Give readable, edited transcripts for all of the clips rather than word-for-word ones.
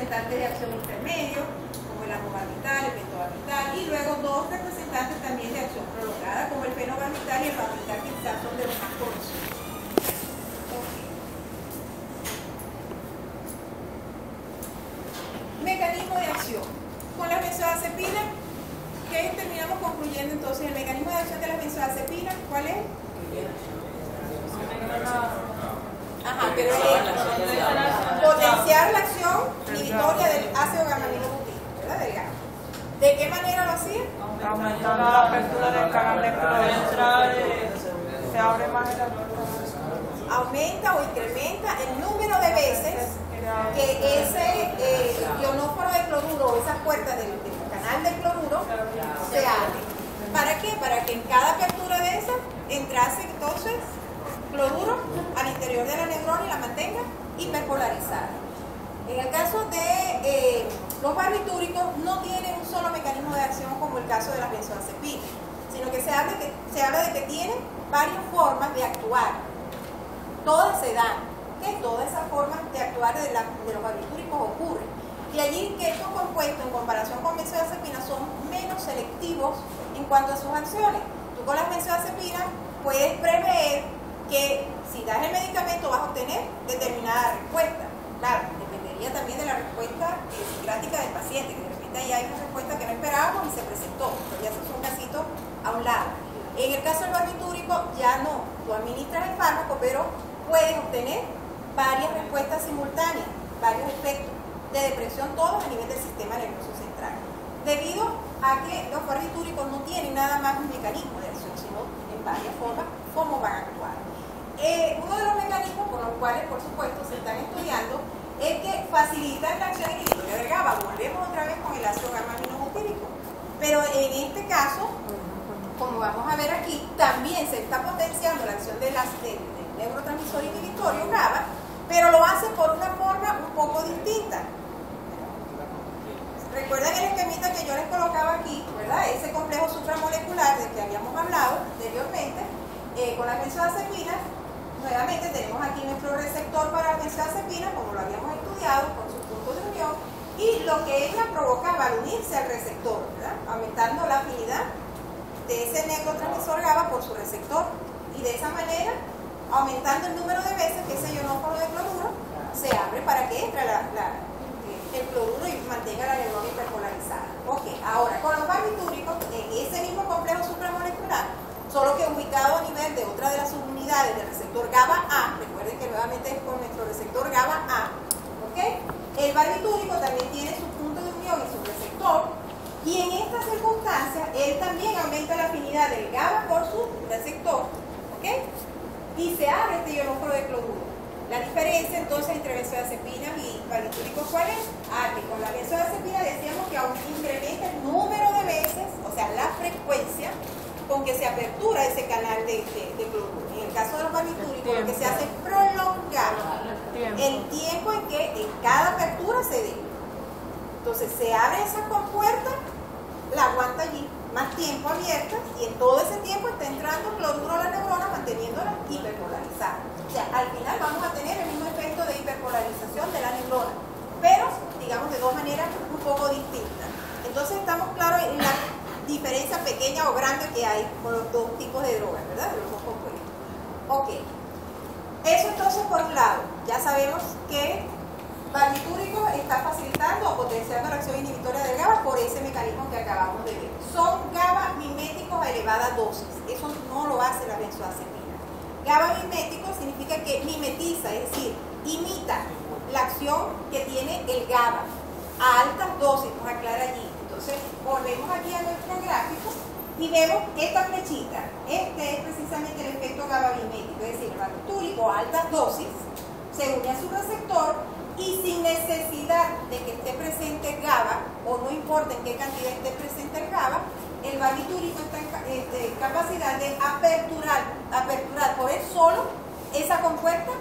representantes de acción intermedio, como el amobarbital, el pentobarbital, y luego dos representantes también de acción prolongada, como el fenobarbital y el barbital, que quizás son de los más conocidos. Mecanismo de acción. Con las benzodiazepinas, ¿qué terminamos concluyendo entonces? El mecanismo de acción de las benzodiazepinas, ¿cuál es? Ajá, pero es potenciar la acción inhibitoria del ácido gamma-aminobutírico, ¿verdad? Del GABA. ¿De qué manera lo hacía? Aumentando la apertura del canal electroventral, se abre más el aumenta o incrementa el número de veces que ese ionóforo de cloruro, esas puertas del canal del cloruro, se abren. ¿Para qué? Para que en cada apertura de esas entrase entonces cloruro al interior de la neurona y la mantenga hiperpolarizada. En el caso de los barbitúricos no tienen un solo mecanismo de acción como el caso de las benzodiazepinas, sino que se habla de que tienen varias formas de actuar. Todas se dan, que todas esas formas de actuar de los barbitúricos ocurren. De allí que estos compuestos, en comparación con benzodiazepinas, son menos selectivos en cuanto a sus acciones. Tú con las benzodiazepinas puedes prever que si das el medicamento vas a obtener determinada respuesta. Claro, dependería también de la respuesta psiquiátrica del paciente, que de repente ahí hay una respuesta que no esperábamos y se presentó, pero ya esos son casitos a un lado. En el caso del barbitúrico ya no, tú administras el fármaco, pero puedes obtener varias respuestas simultáneas, varios efectos de depresión, todos a nivel del sistema nervioso central. Debido a que los barbitúricos no tienen nada más un mecanismo de acción, sino en varias formas cómo van a actuar. Uno de los mecanismos por los cuales, por supuesto, se están estudiando es que facilitan la acción inhibitoria del GABA. Volvemos otra vez con el ácido gamma-aminobutírico. Pero en este caso, como vamos a ver aquí, también se está potenciando la acción del neurotransmisor inhibitorio GABA, pero lo hace por una forma un poco distinta. Recuerden el esquemita que yo les colocaba aquí, ¿verdad? Ese complejo supramolecular del que habíamos hablado anteriormente, con las benzodiazepinas. Nuevamente tenemos aquí nuestro receptor para las benzodiazepinas, como lo habíamos estudiado, con sus puntos de unión, y lo que ella provoca va a unirse al receptor, ¿verdad? Aumentando la afinidad de ese neurotransmisor GABA por su receptor, y de esa manera aumentando el número de veces que ese ionóforo de cloruro se abre para que entre el cloruro y mantenga la neurona hiperpolarizada. Ok, ahora con los barbitúricos, en ese mismo complejo supramolecular, solo que ubicado a nivel de otra de las subunidades del receptor GABA-A, recuerden que nuevamente es con nuestro receptor GABA-A, ¿ok? El barbitúrico también tiene su punto de unión y su receptor, y en estas circunstancias, él también aumenta la afinidad del GABA por su receptor, ¿ok? Y se abre este ionóforo de cloruro. La diferencia entonces entre benzodiazepinas y barbitúricos, ¿cuál es? Que con la benzodiazepina decíamos que aún incrementa el número de veces, o sea, la frecuencia con que se apertura ese canal de cloruro. En el caso de los barbitúricos, lo que se hace es prolongar el tiempo en que en cada apertura se dé. Entonces se abre esa compuerta, la aguanta allí más tiempo abierta, y en todo ese tiempo está entrando cloruro a la neurona, manteniéndola hiperpolarizada. O sea, al final vamos a tener el mismo efecto de hiperpolarización de la neurona, pero digamos de dos maneras un poco distintas. Entonces estamos claros en la diferencia pequeña o grande que hay con los dos tipos de drogas, ¿verdad? De los dos compuestos. Ok. Eso entonces por un lado, ya sabemos que barbitúrico está facilitando o potenciando la acción inhibitoria del GABA por ese mecanismo que acabamos de ver. Son GABA miméticos a elevada dosis. Eso no lo hace la benzodiazepina. GABA mimético significa que mimetiza, es decir, imita la acción que tiene el GABA a altas dosis, nos aclara allí. Entonces, volvemos aquí a nuestro gráfico y vemos esta flechita. Este es precisamente el efecto GABA mimético, es decir, el barbitúrico a altas dosis se une a su receptor y sin necesidad de que esté presente GABA, o no importa en qué cantidad esté presente el GABA, el barbitúrico está en capacidad de aperturar por él solo esa compuerta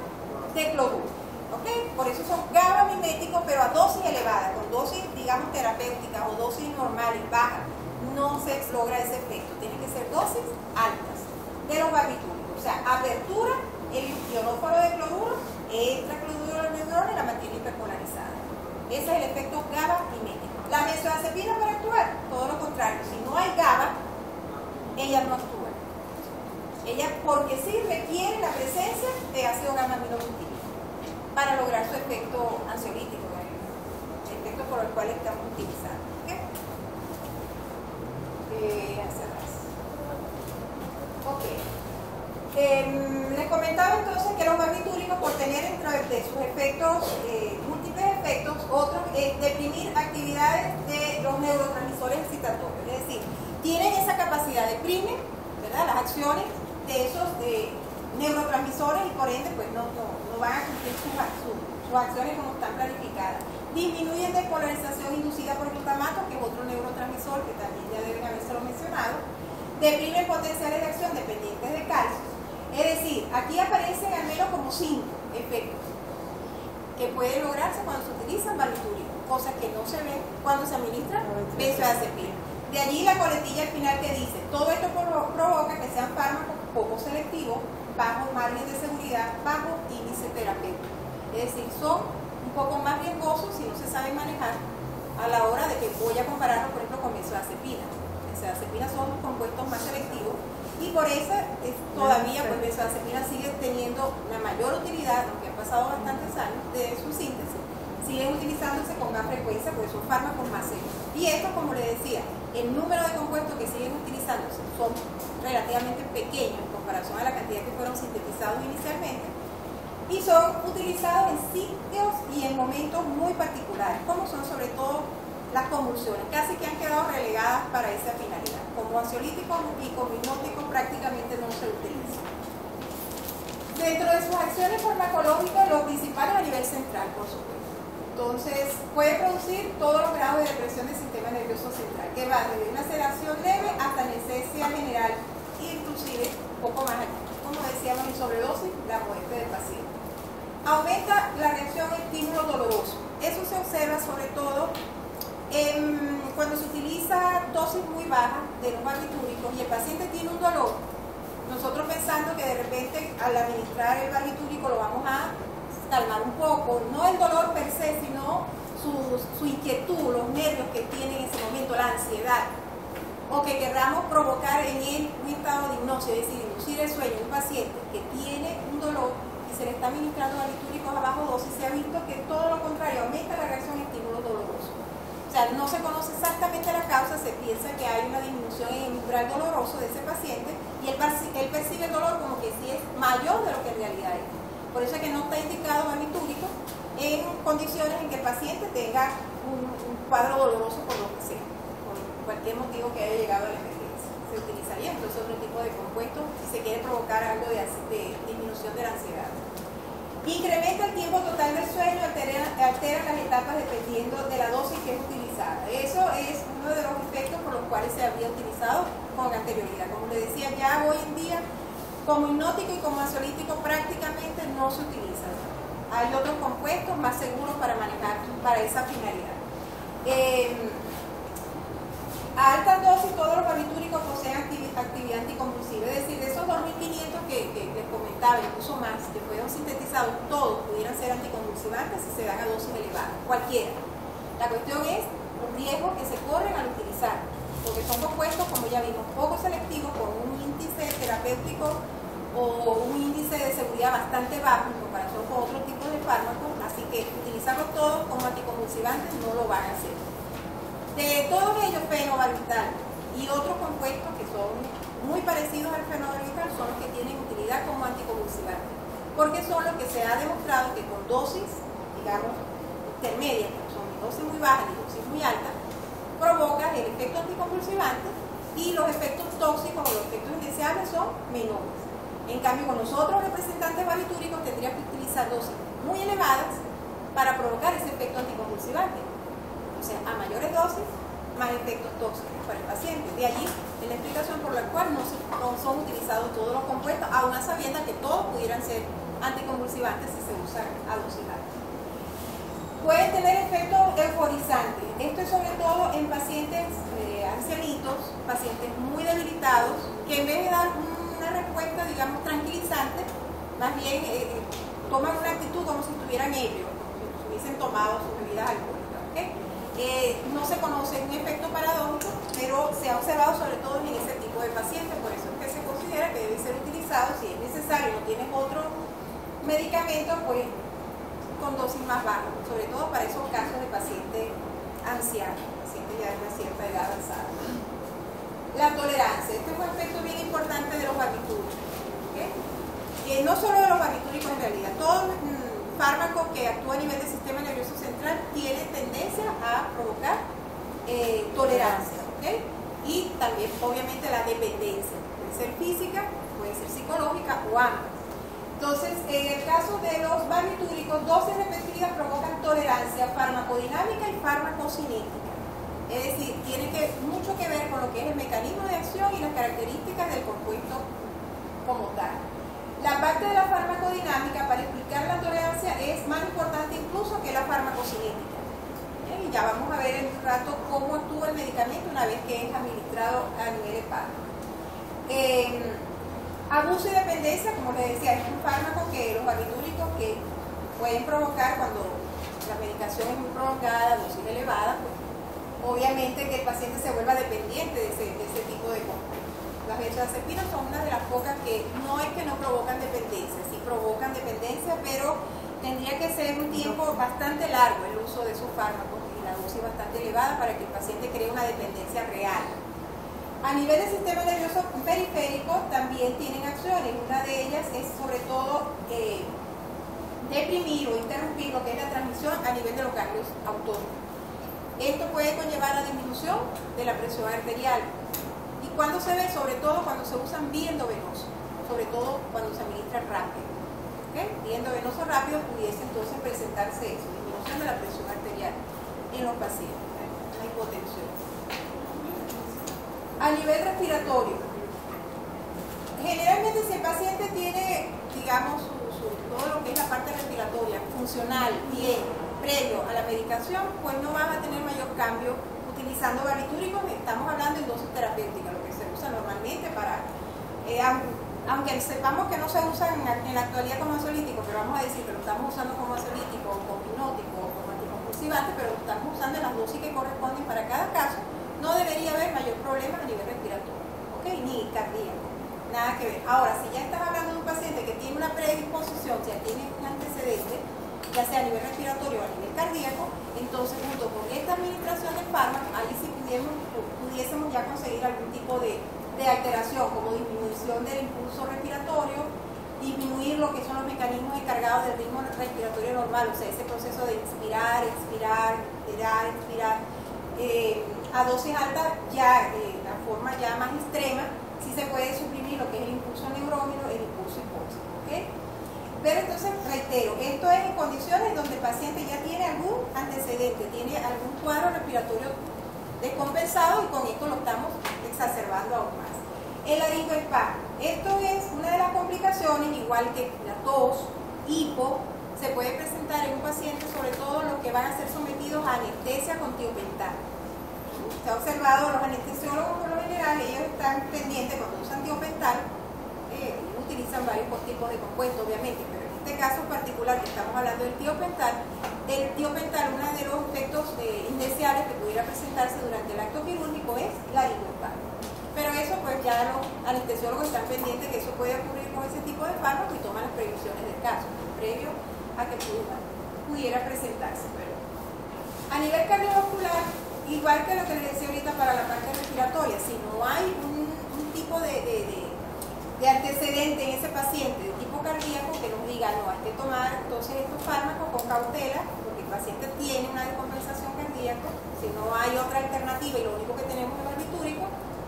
de cloruro. ¿Okay? Por eso son GABA miméticos, pero a dosis elevadas, con dosis, digamos, terapéuticas o dosis normales, bajas, no se logra ese efecto. Tienen que ser dosis altas de los barbitúricos. O sea, apertura el ionóforo de cloruro, entra cloruro a la neurona y la mantiene hiperpolarizada. Ese es el efecto GABA-pimético. La benzodiazepina para actuar, todo lo contrario. Si no hay GABA, ella no actúa. Ella, porque sí requiere la presencia de ácido gamma-aminobutírico para lograr su efecto ansiolítico, el efecto por el cual estamos utilizando. ¿Okay? Les comentaba entonces que los barbitúricos, por tener dentro de sus efectos, múltiples efectos, otros, deprimir actividades de los neurotransmisores excitatorios, es decir, tienen esa capacidad, deprimen, ¿verdad?, las acciones de esos neurotransmisores y por ende pues no van a cumplir sus acciones como están planificadas. Disminuyen despolarización inducida por glutamato, que es otro neurotransmisor que también ya deben habérselo mencionado. Deprimen potenciales de acción dependientes de calcio. Es decir, aquí aparecen al menos como 5 efectos que pueden lograrse cuando se utilizan barbitúricos, cosas que no se ven cuando se administra benzodiazepina. De allí la coletilla al final que dice, todo esto provoca que sean fármacos poco selectivos, bajo margen de seguridad, bajo índice terapéutico. Es decir, son un poco más riesgosos si no se saben manejar a la hora de que voy a compararlo, por ejemplo, con benzodiazepina. Benzodiazepina son compuestos más selectivos y por eso todavía pues benzodiazepina sigue teniendo la mayor utilidad, aunque han pasado bastantes años de su síntesis, siguen utilizándose con más frecuencia porque son fármacos más seguros. Y esto, como les decía, el número de compuestos que siguen utilizándose son relativamente pequeños en comparación a la cantidad que fueron sintetizados inicialmente y son utilizados en sitios y en momentos muy particulares, como son sobre todo las convulsiones, casi que han quedado relegadas para esa finalidad. Como ansiolíticos y como hipnóticos prácticamente no se utilizan. Dentro de sus acciones farmacológicas, los principales a nivel central, por supuesto. Entonces, puede producir todos los grados de depresión del sistema nervioso central, que va desde una sedación leve hasta anestesia general, inclusive poco más allá. Como decíamos, en sobredosis, la muerte del paciente. Aumenta la reacción a estímulo doloroso. Eso se observa sobre todo cuando se utiliza dosis muy bajas de los barbitúricos y el paciente tiene un dolor. Nosotros pensando que de repente al administrar el barbitúrico lo vamos a calmar un poco, no el dolor per se, sino su inquietud, los nervios que tiene en ese momento, la ansiedad, o que querramos provocar en él un estado de hipnosis, es decir, inducir el sueño en un paciente que tiene un dolor y se le está administrando barbitúricos a bajo dosis. Se ha visto que todo lo contrario, aumenta la reacción a estímulos dolorosos. O sea, no se conoce exactamente la causa, se piensa que hay una disminución en el umbral doloroso de ese paciente y él percibe el dolor como que sí es mayor de lo que en realidad es. Por eso es que no está indicado barbitúrico en condiciones en que el paciente tenga un cuadro doloroso por lo que sea, por cualquier motivo que haya llegado a la emergencia. Se utilizaría entonces otro tipo de compuesto si se quiere provocar algo de disminución de la ansiedad. Incrementa el tiempo total del sueño, altera las etapas dependiendo de la dosis que es utilizada. Eso es uno de los efectos por los cuales se había utilizado con anterioridad. Como les decía, ya hoy en día, como hipnótico y como ansiolítico prácticamente no se utiliza. Hay otros compuestos más seguros para manejar para esa finalidad. A altas dosis todos los barbitúricos poseen actividad anticonvulsiva, es decir, de esos 2.500 que les comentaba, incluso más, que fueron sintetizados, todos pudieran ser anticonvulsivantes si se dan a dosis elevadas, cualquiera. La cuestión es los riesgos que se corren al utilizar, porque son compuestos, como ya vimos, poco selectivos, con un índice terapéutico o un índice de seguridad bastante bajo en comparación con otros tipos de fármacos, así que utilizarlos todos como anticonvulsivantes no lo van a hacer. De todos ellos, fenobarbital y otros compuestos que son muy parecidos al fenobarbital son los que tienen utilidad como anticonvulsivantes, porque son los que se ha demostrado que con dosis, digamos, intermedias, que son ni dosis muy bajas ni dosis muy altas, provoca el efecto anticonvulsivante y los efectos tóxicos o los efectos indeseables son menores. En cambio, con nosotros representantes barbitúricos tendríamos que utilizar dosis muy elevadas para provocar ese efecto anticonvulsivante. O sea, a mayores dosis, más efectos tóxicos para el paciente. De allí la explicación por la cual no son utilizados todos los compuestos, aún a sabiendas que todos pudieran ser anticonvulsivantes si se usan a dosis alta. Pueden tener efectos euforizantes. Esto es sobre todo en pacientes ancianitos, pacientes muy debilitados, que en vez de dar una respuesta, digamos, tranquilizante, más bien toman una actitud como si estuvieran ebrios, como si hubiesen tomado sus bebidas alcohólicas. No se conoce un efecto paradójico, pero se ha observado sobre todo en ese tipo de pacientes, por eso es que se considera que debe ser utilizado, si es necesario, no tienes otro medicamento, pues con dosis más bajas, sobre todo para esos casos de pacientes ancianos, pacientes ya de una cierta edad avanzada. La tolerancia, este es un aspecto bien importante de los barbitúricos, ¿okay? No solo de los barbitúricos en realidad, todo fármaco que actúa a nivel del sistema nervioso central tiene tendencia a provocar tolerancia, ¿okay? Y también obviamente la dependencia, puede ser física, puede ser psicológica o ambas. Entonces, en el caso de los barbitúricos, dosis repetidas provocan tolerancia farmacodinámica y farmacocinética. Es decir, tiene mucho que ver con lo que es el mecanismo de acción y las características del compuesto como tal. La parte de la farmacodinámica para explicar la tolerancia es más importante incluso que la farmacocinética. Y ya vamos a ver en un rato cómo actúa el medicamento una vez que es administrado a nivel hepático. Abuso y dependencia, como les decía, es un fármaco que los barbitúricos que pueden provocar cuando la medicación es muy prolongada, dosis elevada, pues, obviamente que el paciente se vuelva dependiente de ese tipo de cosas. Las benzodiazepinas son una de las pocas que no es que no provocan dependencia, sí provocan dependencia, pero tendría que ser un tiempo bastante largo el uso de esos fármacos y la dosis bastante elevada para que el paciente cree una dependencia real. A nivel del sistema nervioso periférico también tienen acciones, una de ellas es sobre todo deprimir o interrumpir lo que es la transmisión a nivel de los ganglios autónomos. Esto puede conllevar a disminución de la presión arterial. ¿Y cuándo se ve? Sobre todo cuando se usan viendo venoso, sobre todo cuando se administra rápido. ¿Okay? Viendo venoso rápido pudiese entonces presentarse eso, disminución de la presión arterial en los pacientes, la hipotensión. A nivel respiratorio, generalmente si el paciente tiene, digamos, todo lo que es la parte respiratoria funcional, bien, previo a la medicación, pues no vas a tener mayor cambio utilizando barbitúricos. Estamos hablando en dosis terapéutica, lo que se usa normalmente para, aunque sepamos que no se usan en la actualidad como ansiolítico, pero vamos a decir que lo estamos usando como ansiolítico, como hipnótico, como anticonvulsivante, pero lo estamos usando en las dosis que corresponden para cada caso, no debería haber mayor problema a nivel respiratorio, ¿okay? Ni cardíaco, nada que ver. Ahora, si ya estás hablando de un paciente que tiene una predisposición, ya tiene un antecedente, ya sea a nivel respiratorio o a nivel cardíaco, entonces junto con esta administración de fármacos, ahí sí pudiésemos ya conseguir algún tipo de alteración, como disminución del impulso respiratorio, disminuir lo que son los mecanismos encargados del ritmo respiratorio normal, o sea, ese proceso de inspirar, expirar, expirar, a dosis altas ya, la forma ya más extrema, sí se puede suprimir lo que es el impulso neurómino, el impulso hipóxico, ¿okay? Pero entonces, reitero, esto es en condiciones donde el paciente ya tiene algún antecedente, tiene algún cuadro respiratorio descompensado y con esto lo estamos exacerbando aún más. El laringoespasmo, esto es una de las complicaciones, igual que la tos, hipo, se puede presentar en un paciente, sobre todo los que van a ser sometidos a anestesia con tiopental. Se ha observado, los anestesiólogos por lo general, ellos están pendientes cuando usan tiopental, utilizan varios tipos de compuestos obviamente, pero en este caso particular que estamos hablando del tiopental, uno de los efectos indeseables que pudiera presentarse durante el acto quirúrgico es laringoespasmo. Pero eso pues ya los anestesiólogos están pendientes que eso puede ocurrir con ese tipo de fármaco y toman las previsiones del caso, previo a que pudiera presentarse. Pero a nivel cardiovascular, igual que lo que les decía ahorita para la parte respiratoria, si no hay un tipo de antecedente en ese paciente de tipo cardíaco que nos diga, no, hay que tomar entonces estos fármacos con cautela, porque el paciente tiene una descompensación cardíaca, si no hay otra alternativa y lo único que tenemos es barbitúrico,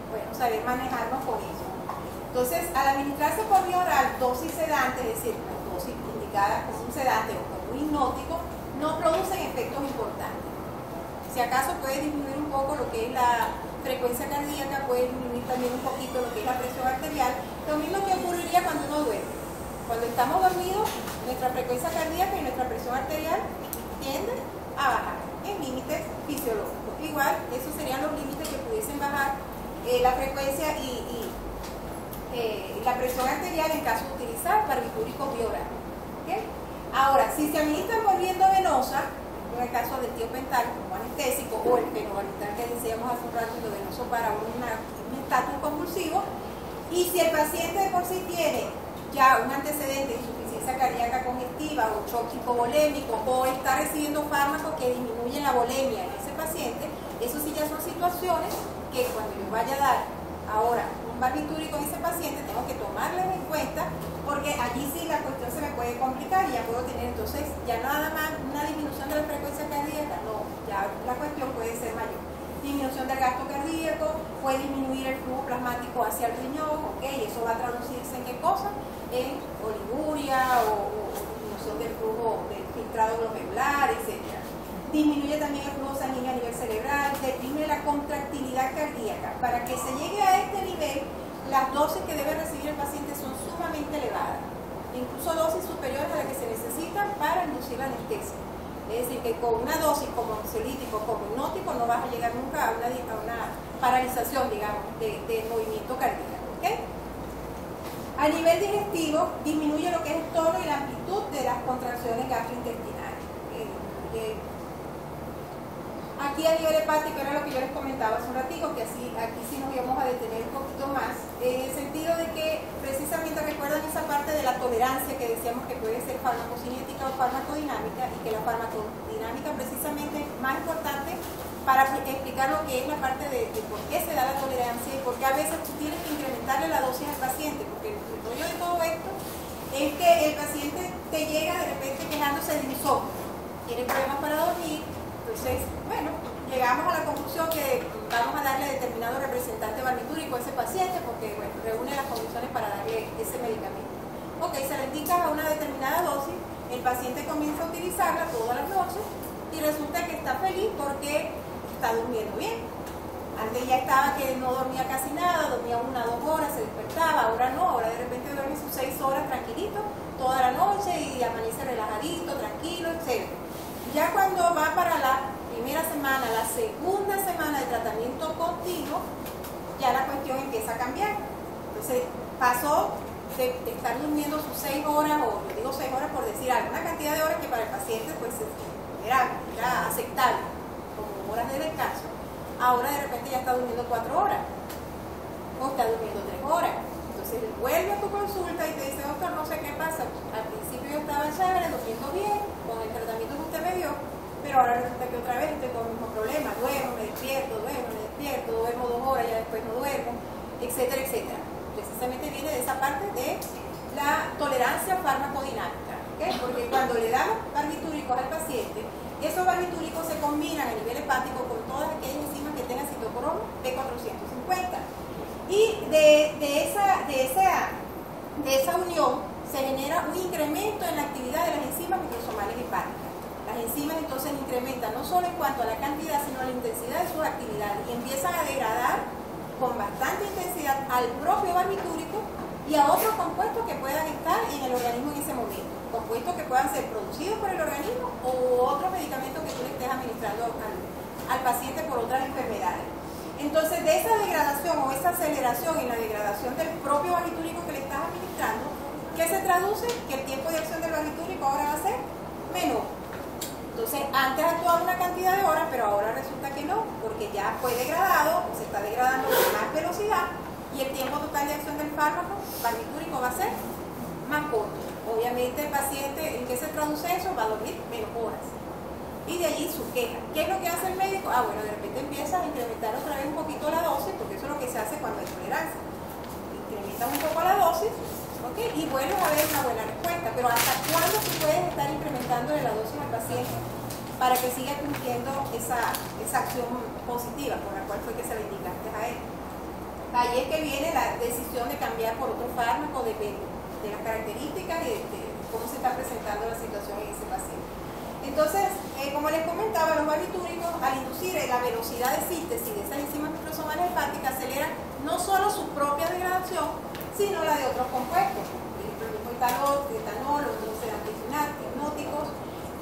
bueno, saber manejarnos con eso. Entonces, al administrarse por vía oral dosis sedante, es decir, dosis indicadas como un sedante o como un hipnótico, no producen efectos importantes. Si acaso puede disminuir un poco lo que es la frecuencia cardíaca, puede disminuir también un poquito lo que es la presión arterial, lo mismo que ocurriría cuando uno duerme. Cuando estamos dormidos, nuestra frecuencia cardíaca y nuestra presión arterial tienden a bajar en límites fisiológicos. Igual, esos serían los límites que pudiesen bajar la frecuencia y la presión arterial en caso de utilizar barbitúricos biorales. ¿Okay? Ahora, si se administran por vía venosa, en el caso del tiopental como anestesia, anestésico o el fenobarbital que decíamos hace un rato endovenoso para un estatus convulsivo. Y si el paciente de por sí tiene ya un antecedente de insuficiencia cardíaca congestiva o shock hipovolémico o está recibiendo fármacos que disminuyen la volemia en ese paciente, eso sí ya son situaciones que cuando yo vaya a dar ahora un barbitúrico en ese paciente tengo que tomarlas en cuenta, porque allí sí la cuestión se me puede complicar y ya puedo tener entonces ya nada más una disminución de la frecuencia cardíaca, no, ya la cuestión puede ser mayor. Disminución del gasto cardíaco, puede disminuir el flujo plasmático hacia el riñón, ok, eso va a traducirse en qué cosa, en oliguria o disminución del flujo del filtrado glomerular, etc. Disminuye también el flujo sanguíneo a nivel cerebral, deprime la contractilidad cardíaca. Para que se llegue a este nivel, las dosis que debe recibir el paciente son sumamente elevadas, incluso dosis superiores a las que se necesitan para inducir la anestesia. Es decir, que con una dosis como ansiolítico, como hipnótico, no vas a llegar nunca a una paralización, digamos, del movimiento cardíaco. ¿Okay? A nivel digestivo, disminuye lo que es el tono y la amplitud de las contracciones gastrointestinales. Aquí a nivel hepático era lo que yo les comentaba hace un ratico, que aquí sí nos íbamos a detener un poquito más, en el sentido de que precisamente recuerdan esa parte de la tolerancia que decíamos que puede ser farmacocinética o farmacodinámica, y que la farmacodinámica precisamente es más importante para explicar lo que es la parte de por qué se da la tolerancia y por qué a veces tú tienes que incrementarle la dosis al paciente, porque el rollo de todo esto es que el paciente te llega de repente quejándose de insomnio, tiene problemas para dormir. Entonces, bueno, llegamos a la conclusión que vamos a darle determinado representante barbitúrico a ese paciente porque, bueno, reúne las condiciones para darle ese medicamento. Ok, se le indica a una determinada dosis, el paciente comienza a utilizarla todas las noches y resulta que está feliz porque está durmiendo bien. Antes ya estaba que no dormía casi nada, dormía 1 o 2 horas, se despertaba, ahora no, ahora de repente duerme sus 6 horas tranquilito toda la noche y amanece relajadito, tranquilo, etc. Ya cuando va para la primera semana, la segunda semana de tratamiento continuo, ya la cuestión empieza a cambiar. Entonces pasó de estar durmiendo sus 6 horas, o yo digo 6 horas por decir algo, una cantidad de horas que para el paciente pues era aceptable como horas de descanso. Ahora de repente ya está durmiendo 4 horas o está durmiendo 3 horas. Entonces vuelve a tu consulta y te dice, doctor, no sé qué pasa, al principio yo estaba chévere, durmiendo bien con el tratamiento que usted me dio, pero ahora resulta que otra vez estoy con el mismo problema, duermo, me despierto, duermo 2 horas, ya después no duermo, etcétera, etcétera. Precisamente viene de esa parte de la tolerancia farmacodinámica, ¿okay? Porque cuando le damos barbitúricos al paciente, esos barbitúricos se combinan a nivel hepático con todas aquellas enzimas que tengan citocromo P450. Y de esa unión se genera un incremento en la actividad de las enzimas microsomales hepáticas. Las enzimas entonces incrementan no solo en cuanto a la cantidad, sino a la intensidad de sus actividades y empiezan a degradar con bastante intensidad al propio barbitúrico y a otros compuestos que puedan estar en el organismo en ese momento. Compuestos que puedan ser producidos por el organismo o otros medicamentos que tú le estés administrando al paciente por otras enfermedades. Entonces, de esa degradación o esa aceleración en la degradación del propio barbitúrico que le estás administrando, ¿qué se traduce? Que el tiempo de acción del barbitúrico ahora va a ser menor. Entonces, antes actuaba una cantidad de horas, pero ahora resulta que no, porque ya fue degradado, o se está degradando con más velocidad, y el tiempo total de acción del fármaco barbitúrico va a ser más corto. Obviamente, el paciente, ¿en qué se traduce eso? Va a dormir menos horas. Y de allí su queja. ¿Qué es lo que hace el médico? Ah, bueno, de repente empieza a incrementar otra vez un poquito la dosis, porque eso es lo que se hace cuando hay tolerancia. Incrementan un poco la dosis, ¿ok? Y vuelves a ver una buena respuesta. Pero ¿hasta cuándo tú puedes estar incrementándole la dosis al paciente para que siga cumpliendo esa acción positiva por la cual fue que se le indicaste a él? Ahí es que viene la decisión de cambiar por otro fármaco, depende de las características y de cómo se está presentando la situación en ese paciente. Entonces, como les comentaba, los barbitúricos, al inducir la velocidad de síntesis de esas enzimas microsomales hepáticas, aceleran no solo su propia degradación, sino la de otros compuestos, por ejemplo, el mismo etanol, los hipnóticos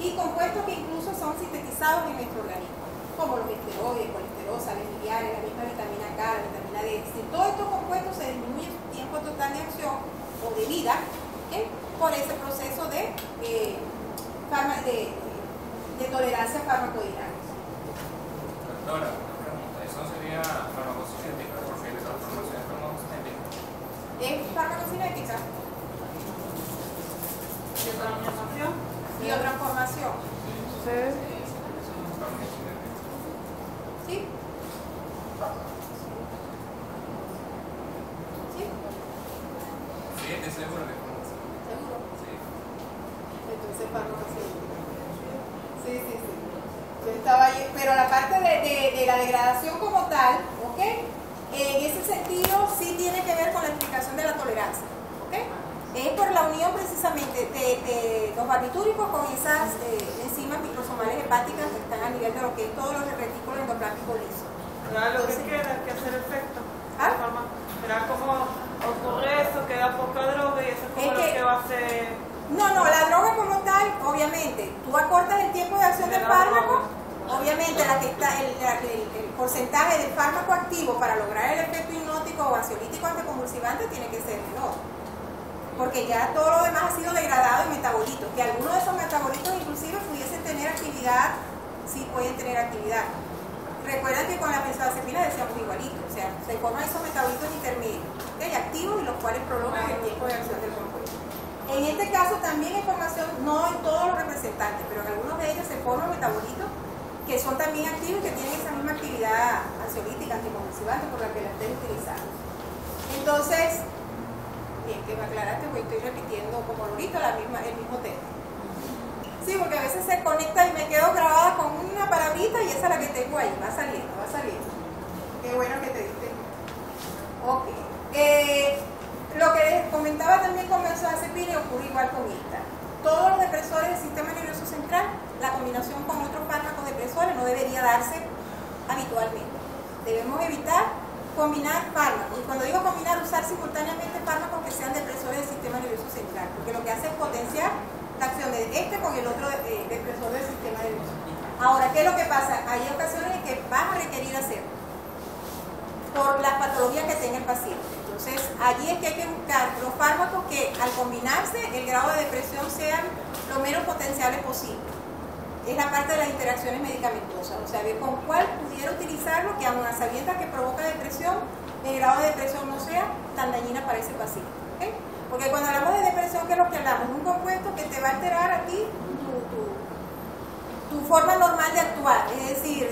y compuestos que incluso son sintetizados en nuestro organismo, como los esteroides, colesterol, sales miliares, la misma vitamina K, la vitamina D. Si todos estos compuestos se disminuye su tiempo total de acción o de vida, ¿okay? Por ese proceso de tolerancia farmacodinámica. Dora, una pregunta. ¿Eso sería farmacocinética? Porque la transformación es farmacocinética. Es farmacocinética ¿Y transformación? y o transformación. Sí. Farmacocinética. ¿Sí? ¿Sí? Sí, estoy seguro que es farmacéutica. ¿Seguro? Sí. Entonces farmacocinética. Sí, sí, sí. Yo estaba ahí, pero la parte de la degradación como tal, ¿ok? En ese sentido sí tiene que ver con la explicación de la tolerancia, ¿ok? Es por la unión precisamente de los barbitúricos con esas enzimas microsomales hepáticas que están a nivel de lo que es todos los retículos endoplácnicos lisos. Claro, lo que queda es que hacer efecto. ¿Ah? Verá cómo ocurre eso, queda poca droga y eso es como Es lo que- que va a hacer. No, la droga como tal, obviamente, tú acortas el tiempo de acción del fármaco, obviamente el porcentaje del fármaco activo para lograr el efecto hipnótico o ansiolítico anticonvulsivante tiene que ser menor. Porque ya todo lo demás ha sido degradado en metabolitos, que algunos de esos metabolitos inclusive pudiesen tener actividad, sí pueden tener actividad. Recuerden que con la benzodiazepina decíamos igualito, o sea, se forman esos metabolitos intermedios, ¿okay? Activos y los cuales prolongan el tiempo de acción del compuesto. En este caso también hay formación, no en todos los representantes, pero en algunos de ellos se forman metabolitos que son también activos y que tienen esa misma actividad ansiolítica, anticonvulsivante por la que la estén utilizando. Entonces, bien que me aclaraste porque estoy repitiendo como lorito el mismo tema. Sí, porque a veces se conecta y me quedo grabada con una palabrita y esa es la que tengo ahí, va saliendo, va saliendo. Qué bueno que te diste. Ok. Lo que les comentaba también con benzodiazepina ocurre igual con esta. Todos los depresores del sistema nervioso central, la combinación con otros fármacos depresores no debería darse habitualmente. Debemos evitar combinar fármacos. Y cuando digo combinar, usar simultáneamente fármacos que sean depresores del sistema nervioso central, porque lo que hace es potenciar la acción de este con el otro depresor del sistema nervioso. Ahora, ¿qué es lo que pasa? Hay ocasiones en que vas a requerir hacerlo por las patologías que tenga el paciente. Entonces, allí es que hay que buscar los fármacos que al combinarse el grado de depresión sean lo menos potenciales posible. Es la parte de las interacciones medicamentosas, o sea, ver con cuál pudiera utilizarlo que aun a sabiendas que provoca depresión, el grado de depresión no sea tan dañina para ese paciente. ¿Okay? Porque cuando hablamos de depresión, ¿qué es lo que hablamos? Un compuesto que te va a alterar a ti tu forma normal de actuar, es decir,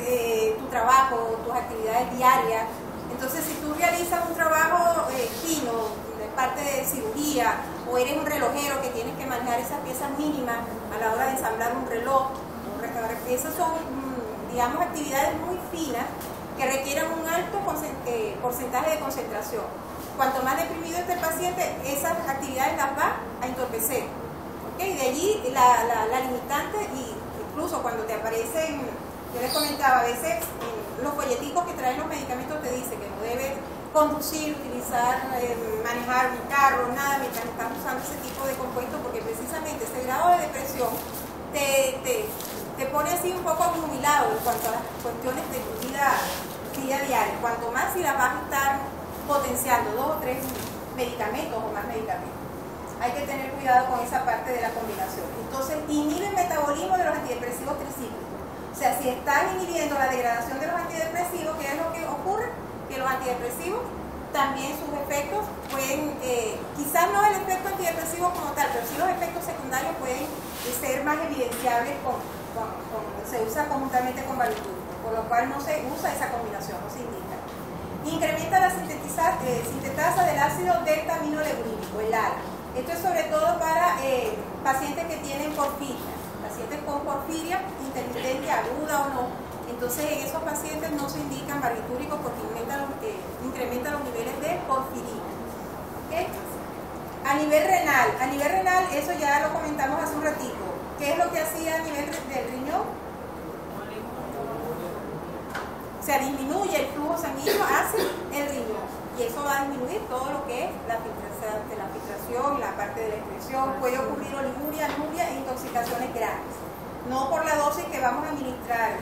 tu trabajo, tus actividades diarias. Entonces, si tú realizas un trabajo fino, de parte de cirugía, o eres un relojero que tienes que manejar esas piezas mínimas a la hora de ensamblar un reloj, esas son, digamos, actividades muy finas que requieren un alto porcentaje de concentración. Cuanto más deprimido esté el paciente, esas actividades las va a entorpecer. ¿Okay? De allí la limitante, y incluso cuando te aparecen, yo les comentaba, a veces los folleticos que traen los medicamentos te dicen que no debes conducir, utilizar, manejar un carro, nada mientras estás usando ese tipo de compuestos, porque precisamente ese grado de depresión te pone así un poco obnubilado en cuanto a las cuestiones de tu vida diaria. Cuanto más si las vas a estar potenciando 2 o 3 medicamentos o más medicamentos. Hay que tener cuidado con esa parte de la combinación. Entonces, inhibe el metabolismo de los antidepresivos tricíclicos. O sea, si están inhibiendo la degradación de los antidepresivos, ¿qué es lo que ocurre? Que los antidepresivos también sus efectos pueden, quizás no el efecto antidepresivo como tal, pero sí los efectos secundarios pueden ser más evidenciables se usa conjuntamente con barbitúricos, por lo cual no se usa esa combinación, no se indica. Incrementa la sintetasa del ácido delta-aminolegulínico, el ALA. Esto es sobre todo para pacientes que tienen porfiria, pacientes con porfiria intermitente, aguda o no. Entonces, en esos pacientes no se indican barbitúricos porque incrementan los niveles de porfirina. ¿Okay? A nivel renal, eso ya lo comentamos hace un ratito. ¿Qué es lo que hacía a nivel del riñón? O sea, disminuye el flujo sanguíneo hacia el riñón. Y eso va a disminuir todo lo que es la filtración, la parte de la excreción. Puede ocurrir oliguria, anuria e intoxicaciones graves. No por la dosis que vamos a administrar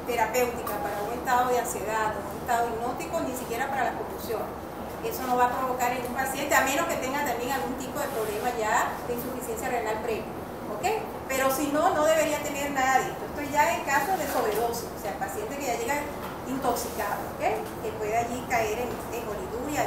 terapéutica para un estado de ansiedad o un estado hipnótico, ni siquiera para la convulsión. Eso no va a provocar en un paciente, a menos que tenga también algún tipo de problema ya de insuficiencia renal previa. ¿Okay? Pero si no, no debería tener nada de esto. Esto ya en caso de sobredosis, o sea, el paciente que ya llega intoxicado, ¿okay? Que puede allí caer en oliduria.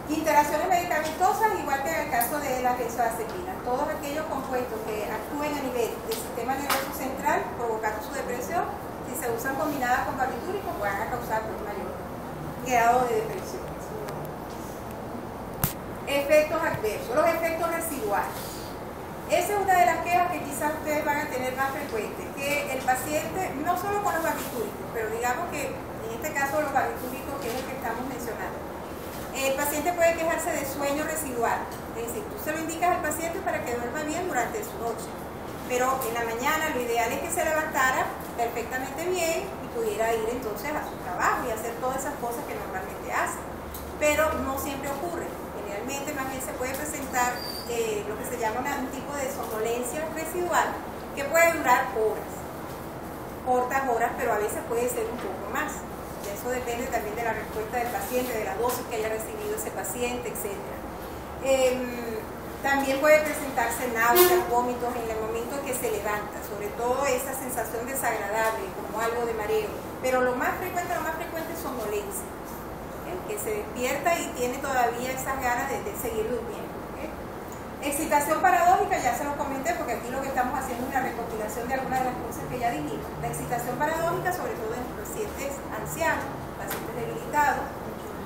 Interacciones medicamentosas, igual que en el caso de las benzodiazepinas, todos aquellos compuestos que actúen a nivel del sistema nervioso central provocando su depresión, si se usan combinadas con barbitúricos, van a causar un mayor grado de depresión. Efectos adversos, los efectos residuales. Esa es una de las quejas que quizás ustedes van a tener más frecuentes, que el paciente, no solo con los barbitúricos, pero digamos que en este caso los barbitúricos, que es el que estamos mencionando, el paciente puede quejarse de sueño residual, es decir, tú se lo indicas al paciente para que duerma bien durante su noche, pero en la mañana lo ideal es que se levantara perfectamente bien y pudiera ir entonces a su trabajo y hacer todas esas cosas que normalmente hace, pero no siempre ocurre. Generalmente más bien se puede presentar lo que se llama un tipo de somnolencia residual que puede durar horas, cortas horas, pero a veces puede ser un poco más. Eso depende también de la respuesta del paciente, de la dosis que haya recibido ese paciente, etc. También puede presentarse náuseas, vómitos en el momento en que se levanta, sobre todo esa sensación desagradable, como algo de mareo, pero lo más frecuente es somnolencia, que se despierta y tiene todavía esas ganas de seguir durmiendo. Excitación paradójica, ya se lo comenté porque aquí lo que estamos haciendo es una recopilación de algunas de las cosas que ya dijimos. La excitación paradójica, sobre todo en pacientes ancianos, pacientes debilitados,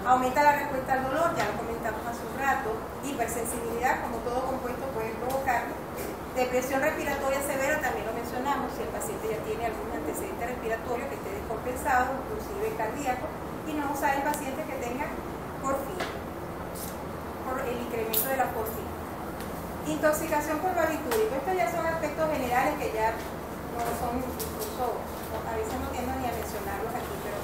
aumenta la respuesta al dolor, ya lo comentamos hace un rato. Hipersensibilidad, como todo compuesto puede provocar. Depresión respiratoria severa, también lo mencionamos, si el paciente ya tiene algún antecedente respiratorio que esté descompensado, inclusive cardíaco, y no usar el paciente que tenga porfina, por el incremento de la porfina. Intoxicación por barbitúrico, estos ya son aspectos generales que ya no son, incluso a veces no tiendo ni a mencionarlos aquí, pero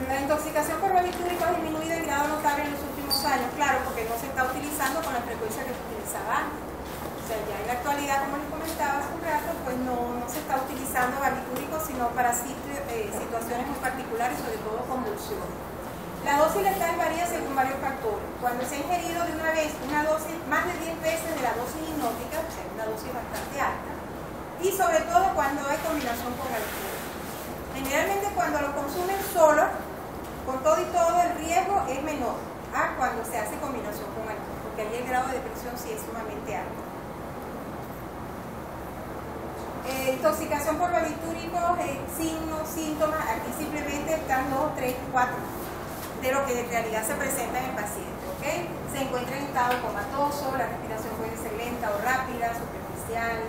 la intoxicación por barbitúrico ha disminuido en grado notable en los últimos años, claro, porque no se está utilizando con la frecuencia que se utilizaba antes. O sea, ya en la actualidad, como les comentaba hace un rato, pues no se está utilizando barbitúricos, sino para situaciones muy particulares, sobre todo convulsiones. La dosis letal varía según varios factores. Cuando se ha ingerido de una vez una dosis más de 10 veces de la dosis hipnótica, o sea, una dosis bastante alta, y sobre todo cuando hay combinación con alcohol. Generalmente cuando lo consumen solo, con todo y todo, el riesgo es menor a cuando se hace combinación con alcohol, porque ahí el grado de depresión sí es sumamente alto. Intoxicación por barbitúricos, signos, síntomas, aquí simplemente están 2, 3, 4 de lo que en realidad se presenta en el paciente, ¿ok? Se encuentra en estado comatoso, la respiración puede ser lenta o rápida, superficial,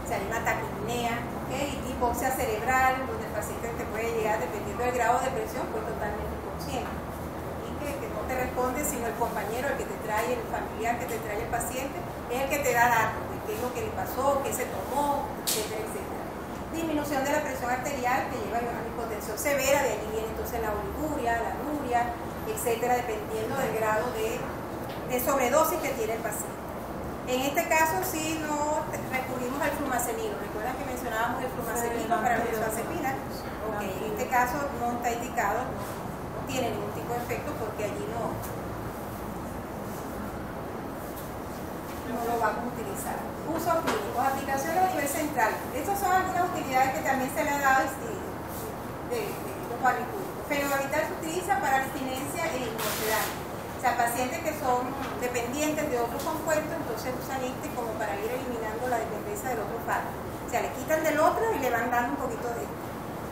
se hay una taquipnea, ¿ok? Hipoxia cerebral, donde el paciente te puede llegar, dependiendo del grado de presión, pues totalmente inconsciente. Y que no te responde, sino el compañero, el que te trae, el familiar que te trae el paciente, es el que te da datos de qué es lo que le pasó, qué se tomó, etcétera, etcétera. Disminución de la presión arterial que lleva a una hipotensión severa, de ahí viene entonces la oliguria, la anuria, etcétera, dependiendo del grado de sobredosis que tiene el paciente. En este caso sí no recurrimos al flumacenilo. ¿Recuerdan que mencionábamos el flumacenilo para la benzodiazepina? Ok, en este caso no está indicado, no tiene ningún tipo de efecto porque allí no lo vamos a utilizar. Uso clínico, aplicación a nivel central. Estas son algunas utilidades que también se le ha dado de los barbitúricos. Fenobarbital se utiliza para abstinencia e hipnosedante. O sea, pacientes que son dependientes de otros compuestos, entonces usan este como para ir eliminando la dependencia del otro fármaco. O sea, le quitan del otro y le van dando un poquito de este.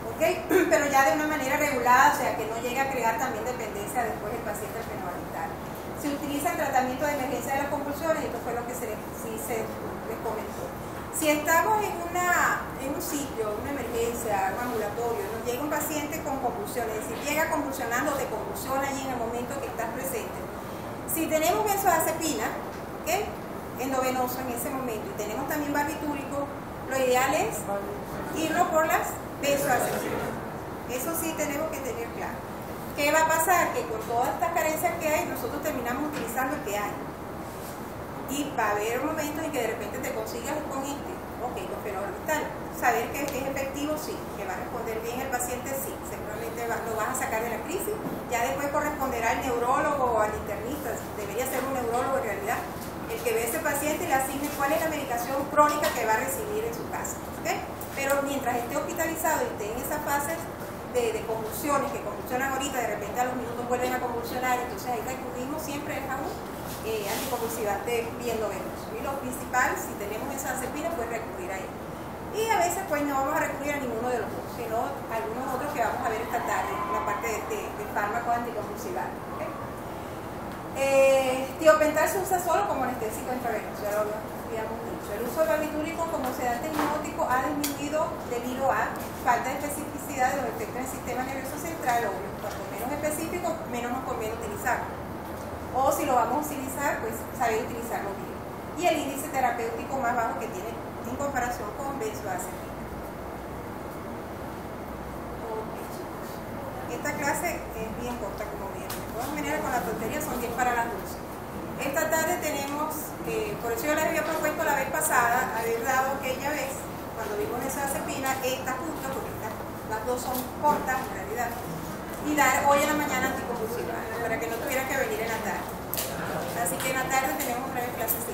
¿Ok? Pero ya de una manera regulada, o sea, que no llegue a crear también dependencia después del paciente del fenobarbital. Se utiliza en tratamiento de emergencia de las convulsiones, y esto fue lo que se les comentó. Si estamos en un sitio, una emergencia, un ambulatorio, nos llega un paciente con convulsiones, es decir, llega convulsionando, te convulsiona allí en el momento que estás presente. Si tenemos benzodiazepina, ¿okay?, endovenoso en ese momento, y tenemos también barbitúrico, lo ideal es irnos por las benzodiazepinas. Eso sí tenemos que tener claro. ¿Qué va a pasar? Que con todas estas carencias que hay, nosotros terminamos utilizando el que hay. Y va a haber momentos en que de repente te consigas con este, ok, con fenobarbital. Saber que es efectivo, sí, que va a responder bien el paciente, sí, seguramente lo vas a sacar de la crisis. Ya después corresponderá al neurólogo o al internista, debería ser un neurólogo en realidad, el que ve a ese paciente y le asigne cuál es la medicación crónica que va a recibir en pero mientras esté hospitalizado y esté en esa fase de convulsiones, que convulsionan ahorita, de repente a los minutos vuelven a convulsionar, entonces ahí recurrimos siempre al jabón anticonvulsivante bien venoso. Y lo principal, si tenemos benzodiazepina, pues recurrir a él. Y a veces pues no vamos a recurrir a ninguno de los dos, sino a algunos otros que vamos a ver esta tarde, la parte de fármacos anticonvulsivantes. ¿Okay? Tiopental se usa solo como anestésico intravenoso, ya lo habíamos dicho. El uso de barbitúrico como sedante hipnótico ha disminuido debido a falta de especificidad de los efectos en el sistema nervioso central, obvio. Cuanto menos específico, menos nos conviene utilizarlo. O si lo vamos a utilizar, pues saber utilizarlo bien. Y el índice terapéutico más bajo que tiene en comparación con benzodiazepina. Esta clase es bien corta, como vieron. De todas maneras, con la tontería son 10 para las 12. Esta tarde tenemos, por eso yo les había propuesto la vez pasada, haber dado aquella vez, cuando vimos benzodiazepina, esta justo, porque las dos son cortas en realidad, y dar hoy en la mañana anticonvulsivantes, para que no tuviera que venir en la tarde. Así que en la tarde tenemos 9 clases.